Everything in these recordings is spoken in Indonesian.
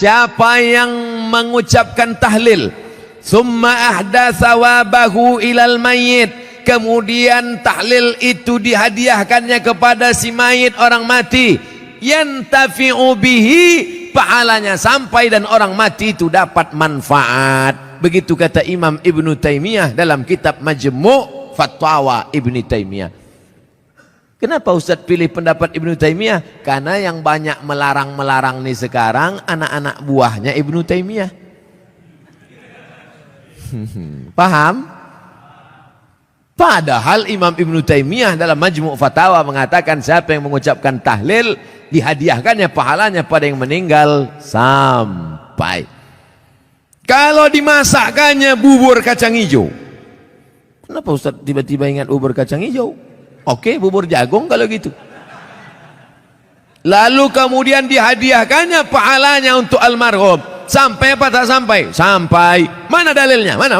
siapa yang mengucapkan tahlil summa ahda sawabahu ilal mayyit, kemudian tahlil itu dihadiahkannya kepada si mayit, orang mati, yantafi'u bihi, pahalanya sampai dan orang mati itu dapat manfaat. Begitu kata Imam Ibnu Taimiyah dalam kitab Majmu' Fatwa Ibnu Taimiyah. Kenapa Ustaz pilih pendapat Ibnu Taimiyah? Karena yang banyak melarang-melarang nih sekarang anak-anak buahnya Ibnu Taimiyah. Paham? Padahal Imam Ibnu Taimiyah dalam Majmu' Fatawa mengatakan siapa yang mengucapkan tahlil dihadiahkannya pahalanya pada yang meninggal sampai. Kalau dimasakkannya bubur kacang hijau. Kenapa Ustaz tiba-tiba ingat bubur kacang hijau? Oke, bubur jagung kalau gitu. Lalu kemudian dihadiahkannya pahalanya untuk almarhum. Sampai apa tak sampai? Sampai. Mana dalilnya? Mana?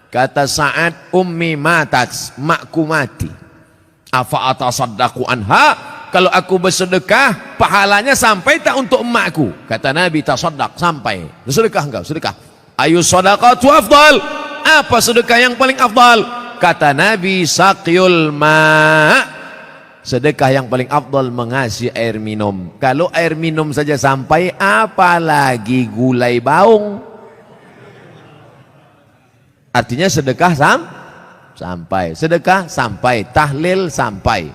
Kata Sa'ad, ummi matat, makku mati. Afa atasaddaqu anha? Kalau aku bersedekah, pahalanya sampai tak untuk emakku? Kata Nabi, tasaddaq, sampai. Sedekah enggak? Sedekah. Ayu sadaqatu afdal? Apa sedekah yang paling afdal? Kata Nabi, saqyul ma', sedekah yang paling afdal mengasih air minum. Kalau air minum saja sampai, apalagi gulai baung. Artinya sedekah sampai, sedekah sampai, tahlil sampai.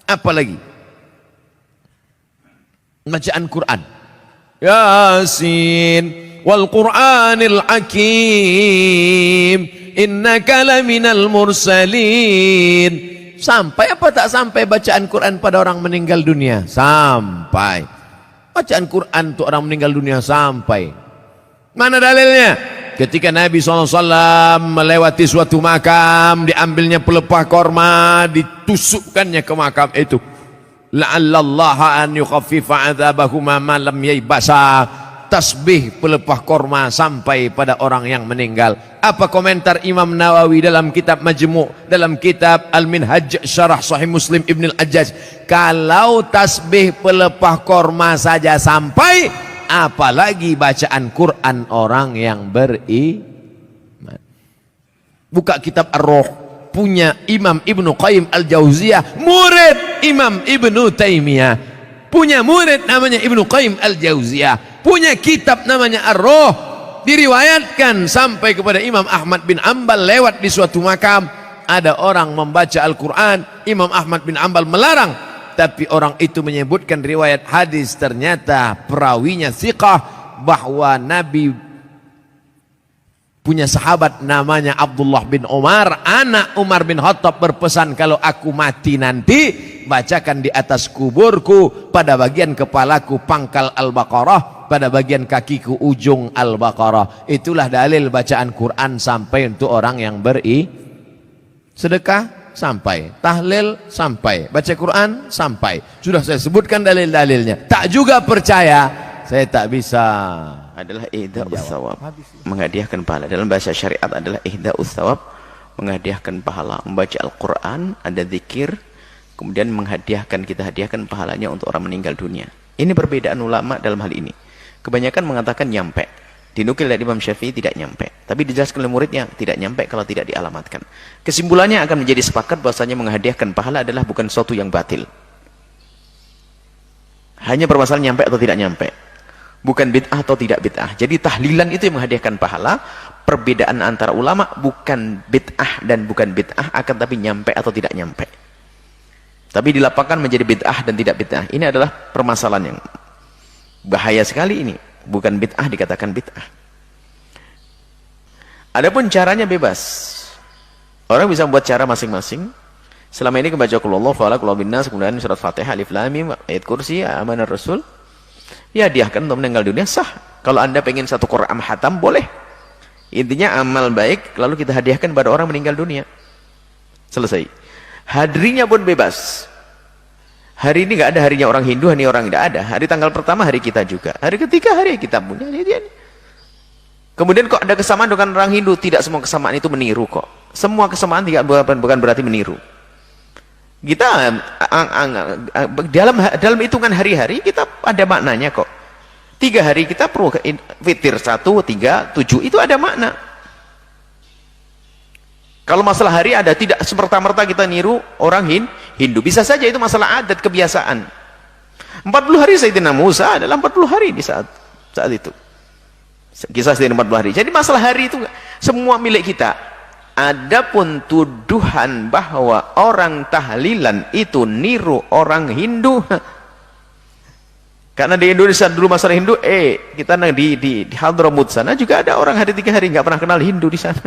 Apalagi bacaan Quran, Yasin wal Qur'anil Hakim innaka laminal mursalin. Sampai apa tak sampai bacaan Quran pada orang meninggal dunia? Sampai. Bacaan Quran untuk orang meninggal dunia sampai. Mana dalilnya? Ketika Nabi SAW melewati suatu makam, diambilnya pelepah korma, ditusukkannya ke makam itu. La'allallaha an yukhaffifa adzabahuma ma lam yaybasa. Tasbih pelepah korma sampai pada orang yang meninggal. Apa komentar Imam Nawawi dalam kitab Majmu', dalam kitab Al-Minhaj Syarah Sahih Muslim Ibn Al-Ajjaj? Kalau tasbih pelepah korma saja sampai, apalagi bacaan Quran orang yang beriman. Buka kitab Ar-Ruh, punya Imam Ibnu Qayyim Al-Jauziyah, murid Imam Ibnu Taimiyah, punya murid namanya Ibnu Qayyim Al-Jauziyah, punya kitab namanya Ar-Ruh, diriwayatkan sampai kepada Imam Ahmad bin Ambal lewat di suatu makam, ada orang membaca Al-Quran, Imam Ahmad bin Ambal melarang, tapi orang itu menyebutkan riwayat hadis, ternyata perawinya thiqah, bahwa Nabi punya sahabat namanya Abdullah bin Umar, anak Umar bin Khattab, berpesan, kalau aku mati nanti, bacakan di atas kuburku, pada bagian kepalaku pangkal Al-Baqarah, pada bagian kakiku ujung Al-Baqarah. Itulah dalil bacaan Quran sampai untuk orang yang sedekah sampai, tahlil sampai, baca Quran sampai. Sudah saya sebutkan dalil-dalilnya. Tak juga percaya, saya tak bisa. Adalah ihda'us thawab, menghadiahkan pahala. Dalam bahasa syariat adalah ihda'us thawab, menghadiahkan pahala. Membaca Al-Quran, ada zikir, kemudian kita hadiahkan pahalanya untuk orang meninggal dunia. Ini perbedaan ulama dalam hal ini. Kebanyakan mengatakan nyampe, dinukil dari Imam Syafi'i tidak nyampe, tapi dijelaskan oleh muridnya tidak nyampe kalau tidak dialamatkan. Kesimpulannya akan menjadi sepakat bahwasanya menghadiahkan pahala adalah bukan sesuatu yang batil. Hanya permasalahan nyampe atau tidak nyampe, bukan bid'ah atau tidak bid'ah. Jadi tahlilan itu yang menghadiahkan pahala. Perbedaan antara ulama bukan bid'ah dan bukan bid'ah, akan tapi nyampe atau tidak nyampe. Tapi dilapangkan menjadi bid'ah dan tidak bid'ah. Ini adalah permasalahan yang bahaya sekali ini. Bukan bid'ah dikatakan bid'ah. Adapun caranya bebas. Orang bisa membuat cara masing-masing. Selama ini kebaca qul huwallahu falaq, qul binnas, kemudian surat Fatihah, Alif Lam Mim, ayat kursi, Amanar Rasul. Ya hadiahkan untuk meninggal dunia, sah. Kalau Anda pengen satu Quran hatam, boleh. Intinya amal baik lalu kita hadiahkan pada orang meninggal dunia. Selesai. Hadrinya pun bebas. Hari ini nggak ada harinya orang Hindu, hari orang tidak ada. Hari tanggal pertama hari kita juga. Hari ketiga hari kita punya. Kemudian kok ada kesamaan dengan orang Hindu? Tidak semua kesamaan itu meniru kok. Semua kesamaan bukan berarti meniru. Kita dalam hitungan hari-hari kita ada maknanya kok. 3 hari kita perlu witir 1, 3, 7 itu ada makna. Kalau masalah hari ada, tidak semerta-merta kita niru orang Hindu. Bisa saja itu masalah adat, kebiasaan. 40 hari Sayyidina Musa adalah 40 hari di saat itu. Kisah Sayyidina 40 hari. Jadi masalah hari itu semua milik kita. Adapun tuduhan bahwa orang tahlilan itu niru orang Hindu. Karena di Indonesia dulu masalah Hindu, kita di Hadramut sana juga ada orang hari 3 hari nggak pernah kenal Hindu di sana.